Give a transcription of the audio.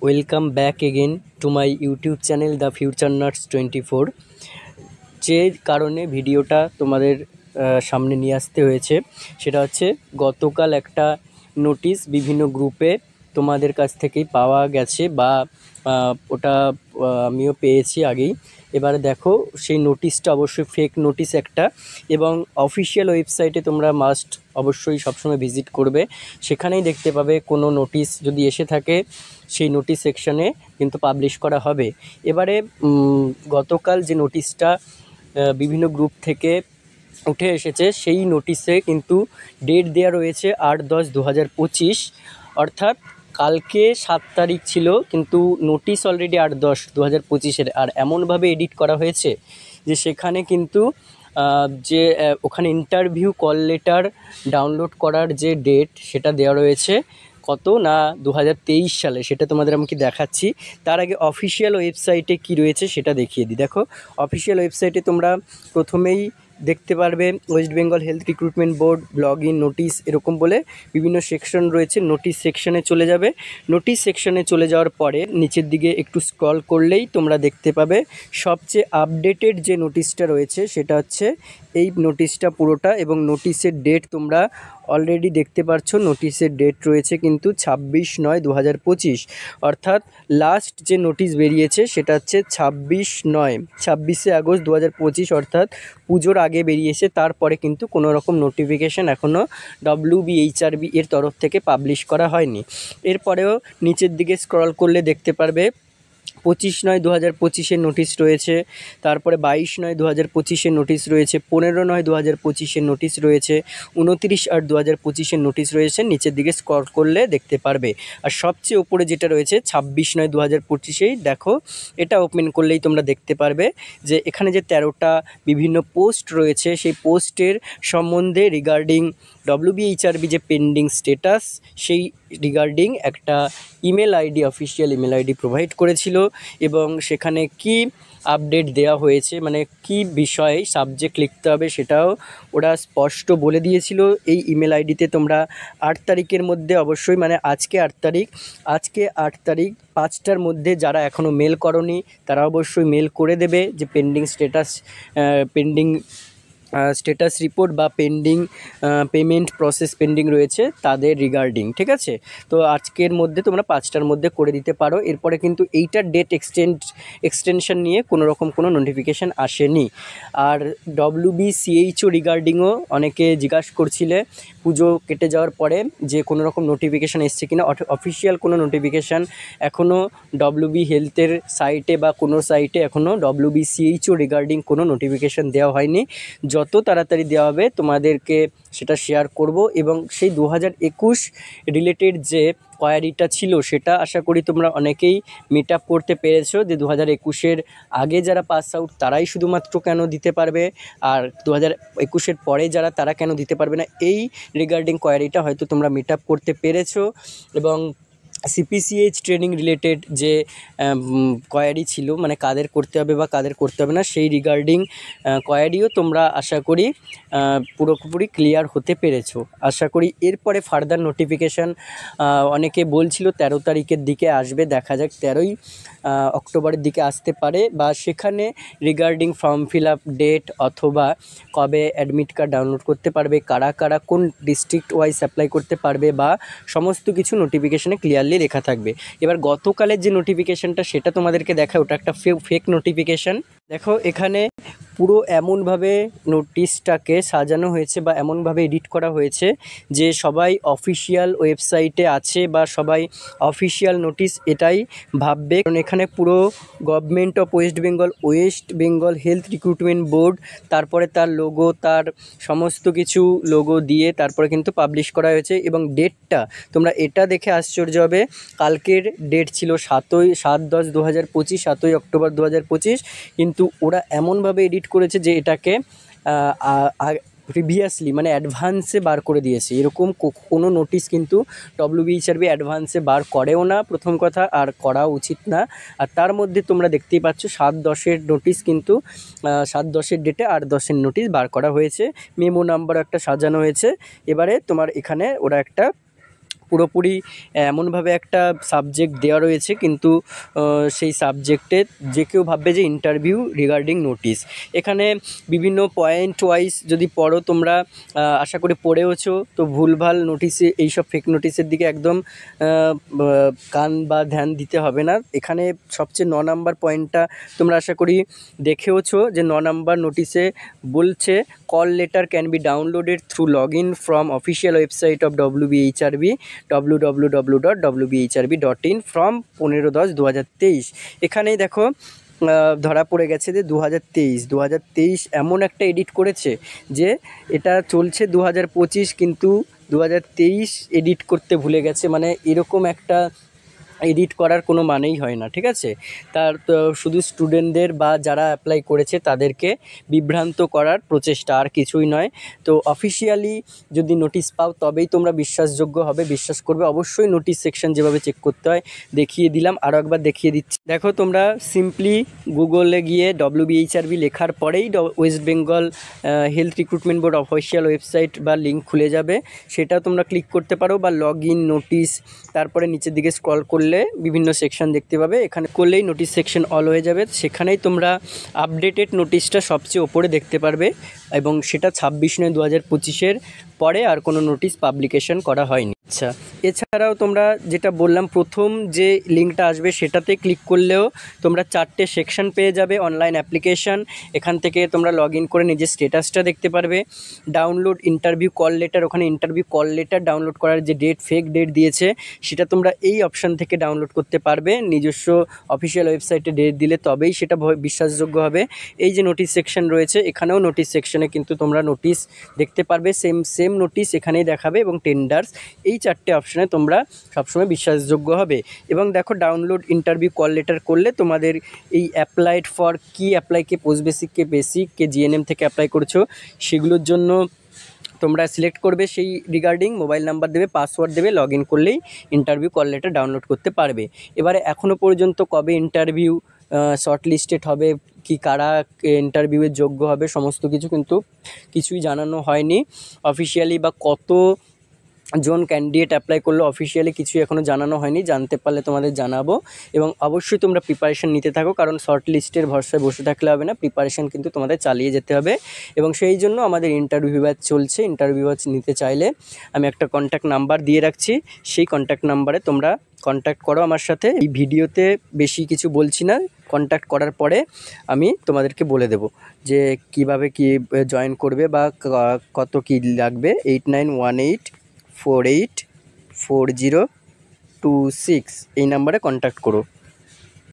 Welcome back again to my YouTube channel the future nurse 24। যে কারণে ভিডিওটা তোমাদের সামনে নিয়ে আসতে হয়েছে সেটা হচ্ছে গতকাল একটা নোটিশ বিভিন্ন গ্রুপে তোমাদের কাছ থেকেই পাওয়া গেছে বা ওটা আমিও পেয়েছি আগেই। এবারে দেখো সেই নোটিশটা অবশ্যই ফেক নোটিশ একটা, এবং অফিসিয়াল ওয়েবসাইটে তোমরা মাস্ট অবশ্যই সবসময় ভিজিট করবে। সেখানেই দেখতে পাবে কোনো নোটিশ যদি এসে থাকে সেই নোটিশ সেকশানে কিন্তু পাবলিশ করা হবে। এবারে গতকাল যে নোটিশটা বিভিন্ন গ্রুপ থেকে উঠে এসেছে সেই নোটিশে কিন্তু ডেট দেওয়া রয়েছে 8/10/2025, অর্থাৎ কালকে 7 তারিখ ছিল কিন্তু নোটিশ অলরেডি 8/10/2025-এর। আর এমনভাবে এডিট করা হয়েছে যে সেখানে কিন্তু যে ওখানে ইন্টারভিউ কল লেটার ডাউনলোড করার যে ডেট সেটা দেওয়া রয়েছে কত না 2023 সালে। সেটা তোমাদের আমি কি দেখাচ্ছি। তার আগে অফিসিয়াল ওয়েবসাইটে কি রয়েছে সেটা দেখিয়ে দিই। দেখো অফিসিয়াল ওয়েবসাইটে তোমরা প্রথমেই দেখতে পারবে West Bengal health recruitment board blog in notice এরকম বলে বিভিন্ন সেকশন রয়েছে। নোটিশ সেকশনে চলে যাবে। নোটিশ সেকশনে চলে যাওয়ার পরে নিচের দিকে একটু স্ক্রল করলেই তোমরা দেখতে পাবে সবচেয়ে আপডেটেড যে নোটিশটা রয়েছে সেটা হচ্ছে এই নোটিশটা পুরোটা, এবং নোটিশের ডেট তোমরা অলরেডি দেখতে পাচ্ছ। নোটিশের ডেট রয়েছে কিন্তু 26/9/2025, অর্থাৎ লাস্ট যে নোটিশ বেরিয়েছে সেটা হচ্ছে 26শে আগস্ট 2025, অর্থাৎ পুজোর আগে বেরিয়েছে। তারপরে কিন্তু কোনো রকম নোটিফিকেশান এখনও WBHRB এর তরফ থেকে পাবলিশ করা হয়নি। এরপরেও নিচের দিকে স্ক্রল করলে দেখতে পারবে 25/9/2025-এর নোটিশ রয়েছে, তারপরে 22/9/2025-এর নোটিশ রয়েছে, 15/9/2025-এর নোটিশ রয়েছে, 29/8/2025-এর নোটিশ রয়েছে। নিচের দিকে স্ক্রল করলে দেখতে পারবে। আর সবচেয়ে উপরে যেটা রয়েছে 26/9/2025-এই দেখো, এটা ওপেন করলেই তোমরা দেখতে পারবে যে এখানে যে 13টা বিভিন্ন পোস্ট রয়েছে সেই পোস্টের সম্বন্ধে রিগার্ডিং WBHRB যে পেন্ডিং স্টেটাস সেই রিগার্ডিং একটা email ID, official email ID provide করেছিল, এবং সেখানে কি আপডেট দেওয়া হয়েছে মানে কি বিষয়ে সাবজেক্ট লিখতে হবে সেটাও ওরা স্পষ্ট বলে দিয়েছিল। এই ইমেল আইডিতে তোমরা 8 তারিখের মধ্যে অবশ্যই, মানে আজকে 8 তারিখ 5টার মধ্যে যারা এখনও মেল করনি তারা অবশ্যই মেল করে দেবে যে পেন্ডিং স্ট্যাটাস রিপোর্ট বা পেমেন্ট প্রসেস পেন্ডিং রয়েছে তাদের রিগার্ডিং, ঠিক আছে। তো আজকের মধ্যে তোমরা 5টার মধ্যে করে দিতে পারো। এরপরে কিন্তু এইটার ডেট এক্সটেনশন নিয়ে কোনো রকম কোনো নোটিফিকেশান আসেনি। আর WBCHO রিগার্ডিংও অনেকে জিজ্ঞাসা করছিলে পুজো কেটে যাওয়ার পরে যে কোনো রকম নোটিফিকেশান এসছে কিনা। অফিসিয়াল কোনো নোটিফিকেশান এখনও WB হেলথের সাইটে বা কোনো সাইটে এখনও WBCHO রিগার্ডিং কোনো নোটিফিকেশান দেওয়া হয়নি। যত তাড়াতাড়ি দেওয়া হবে তোমাদেরকে সেটা শেয়ার করব। এবং সেই 2021 রিলেটেড যে কোয়ারিটা ছিল সেটা আশা করি তোমরা অনেকেই মিট আপ করতে পেরেছো যে 2021-এর আগে যারা পাস আউট তারাই শুধুমাত্র কেন দিতে পারবে, আর 2021-এর পরে যারা তারা কেন দিতে পারবে না। এই রিগার্ডিং কোয়ারিটা হয়তো তোমরা মিট আপ করতে পেরেছো। এবং CPCH ট্রেনিং রিলেটেড যে কোয়ারি ছিল মানে কাদের করতে হবে বা কাদের করতে হবে না সেই রিগার্ডিং কোয়ারিও তোমরা আশা করি পুরোপুরি ক্লিয়ার হতে পেরেছো আশা করি। এরপরে ফার্দার নোটিফিকেশান অনেকে বলছিল 13 তারিখের দিকে আসবে, দেখা যাক 13ই অক্টোবরের দিকে আসতে পারে, বা সেখানে regarding form fill up date অথবা কবে অ্যাডমিট কার্ড ডাউনলোড করতে পারবে, কারা কারা কোন ডিস্ট্রিক্ট ওয়াইজ অ্যাপ্লাই করতে পারবে বা সমস্ত কিছু নোটিফিকেশানে ক্লিয়ারলি লেখা থাকবে। এবার গতকালের যে নোটিফিকেশানটা সেটা তোমাদেরকে দেখা, ওটা একটা ফেক নোটিফিকেশান। দেখো এখানে পুরো এমনভাবে নোটিশটাকে সাজানো হয়েছে বা এমনভাবে এডিট করা হয়েছে যে সবাই অফিসিয়াল ওয়েবসাইটে আছে বা সবাই অফিসিয়াল নোটিশ এটাই ভাববে, কারণ এখানে পুরো government of West Bengal health recruitment board, তারপরে তার লোগো, তার সমস্ত কিছু লোগো দিয়ে তারপরে কিন্তু পাবলিশ করা হয়েছে। এবং ডেটটা তোমরা এটা দেখে আশ্চর্য হবে, কালকের ডেট ছিল 7/10/2025, 7ই অক্টোবর 2025, কিন্তু ওরা এমনভাবে এডিট করেছে যে এটাকে প্রিভিয়াসলি মানে অ্যাডভান্সে বার করে দিয়েছে। এরকম কোনো নোটিশ কিন্তু WBHRB অ্যাডভান্সে বার করেও না, প্রথম কথা, আর করা উচিত না। আর তার মধ্যে তোমরা দেখতেই পাচ্ছ 7/10-এর নোটিশ কিন্তু 7/10-এর ডেটে 8/10-এর নোটিশ বার করা হয়েছে, মেমো নাম্বার একটা সাজানো হয়েছে। এবারে তোমার এখানে ওরা একটা পুরোপুরি এমনভাবে একটা সাবজেক্ট দেওয়া রয়েছে, কিন্তু সেই সাবজেক্টে যে কেউ ভাববে যে ইন্টারভিউ রিগার্ডিং নোটিশ। এখানে বিভিন্ন পয়েন্ট ওয়াইজ যদি পড়ো তোমরা, আশা করি পড়েওছো, তো ভুলভাল নোটিশে, এইসব ফেক নোটিশের দিকে একদম কান বা ধ্যান দিতে হবে না। এখানে সবচেয়ে 9 নাম্বার পয়েন্টটা তোমরা আশা করি দেখেওছো, যে 9 নাম্বার নোটিশে বলছে call letter can be downloaded through log in from official website of WBHRB www.wbhrb.in from 15/10/2023। এখানেই দেখো ধরা পড়ে গেছে যে 2023 এমন একটা এডিট করেছে যে এটা চলছে 2025, কিন্তু 2023 এডিট করতে ভুলে গেছে। মানে এরকম একটা এডিট করার কোনো মানেই হয় না, ঠিক আছে? তার তো শুধু স্টুডেন্টদের বা যারা অ্যাপ্লাই করেছে তাদেরকে বিভ্রান্ত করার প্রচেষ্টা, আর কিছুই নয়। তো অফিসিয়ালি যদি নোটিশ পাও তবেই তোমরা বিশ্বাসযোগ্য হবে, বিশ্বাস করবে। অবশ্যই নোটিশ সেকশন যেভাবে চেক করতে হয় দেখিয়ে দিলাম, আরও একবার দেখিয়ে দিচ্ছি। দেখো তোমরা সিম্পলি গুগলে গিয়ে WBHRB লেখার পরেই West Bengal health recruitment board official website বা লিঙ্ক খুলে যাবে, সেটা তোমরা ক্লিক করতে পারো, বা লগ ইন নোটিশ, তারপরে নিচের দিকে স্ক্রল করলে বিভিন্ন সেকশন দেখতে পাবে। এখানে করলেই নোটিশ সেকশন অল হয়ে যাবে, সেখানেই তোমরা আপডেটেড নোটিশটা সবচেয়ে ওপরে দেখতে পারবে, এবং সেটা 26/9/2025 পরে আর কোনো নোটিশ পাবলিকেশন করা হয়নি। আচ্ছা, এছাড়াও তোমরা যেটা বললাম, প্রথম যে লিঙ্কটা আসবে সেটাতে ক্লিক করলেও তোমরা 4টে সেকশন পেয়ে যাবে। অনলাইন অ্যাপ্লিকেশান, এখান থেকে তোমরা লগ ইন করে নিজের স্টেটাসটা দেখতে পারবে। ডাউনলোড ইন্টারভিউ কল লেটার, ওখানে ইন্টারভিউ কল লেটার ডাউনলোড করার যে ডেট, ফেক ডেট দিয়েছে, সেটা তোমরা এই অপশান থেকে ডাউনলোড করতে পারবে। নিজস্ব অফিসিয়াল ওয়েবসাইটে ডেট দিলে তবেই সেটা বিশ্বাসযোগ্য হবে। এই যে নোটিশ সেকশন রয়েছে, এখানেও নোটিশ সেকশনে কিন্তু তোমরা নোটিশ দেখতে পারবে, সেম নোটিশ এখানেই দেখাবে, এবং টেন্ডার্স, এই 4টে অপশানে তোমরা সবসময় বিশ্বাসযোগ্য হবে। এবং দেখো, ডাউনলোড ইন্টারভিউ কল লেটার করলে তোমাদের এই অ্যাপ্লাইড ফর কি অ্যাপ্লাই, কে পোস্ট বেসিক, কে বেসিক, কে জিএনএম থেকে অ্যাপ্লাই করছো, সেগুলোর জন্য তোমরা সিলেক্ট করবে, সেই রিগার্ডিং মোবাইল নাম্বার দেবে, পাসওয়ার্ড দেবে, লগ ইন করলেই ইন্টারভিউ কল লেটার ডাউনলোড করতে পারবে। এবারে এখনও পর্যন্ত কবে ইন্টারভিউ শর্ট লিস্টেড হবে, কি কারা ইন্টারভিউয়ের যোগ্য হবে, সমস্ত কিছু কিন্তু কিছুই জানানো হয়নি অফিসিয়ালি, বা কতজন ক্যান্ডিডেট অ্যাপ্লাই করলো অফিসিয়ালি কিছুই এখনও জানানো হয়নি। জানতে পারলে তোমাদের জানাবো, এবং অবশ্যই তোমরা প্রিপারেশান নিতে থাকো, কারণ শর্ট লিস্টের ভরসায় বসে থাকলে হবে না, প্রিপারেশান কিন্তু তোমাদের চালিয়ে যেতে হবে। এবং সেই জন্য আমাদের ইন্টারভিউ ব্যাচ চলছে। ইন্টারভিউ ব্যাচ নিতে চাইলে আমি একটা কন্ট্যাক্ট নাম্বার দিয়ে রাখছি, সেই কন্ট্যাক্ট নাম্বারে তোমরা কন্ট্যাক্ট করো আমার সাথে। এই ভিডিওতে বেশি কিছু বলছি না, কন্ট্যাক্ট করার পরে আমি তোমাদেরকে বলে দেব যে কিভাবে কি জয়েন করবে বা কত কি লাগবে। 8918484026 এই নাম্বারে কন্ট্যাক্ট করো।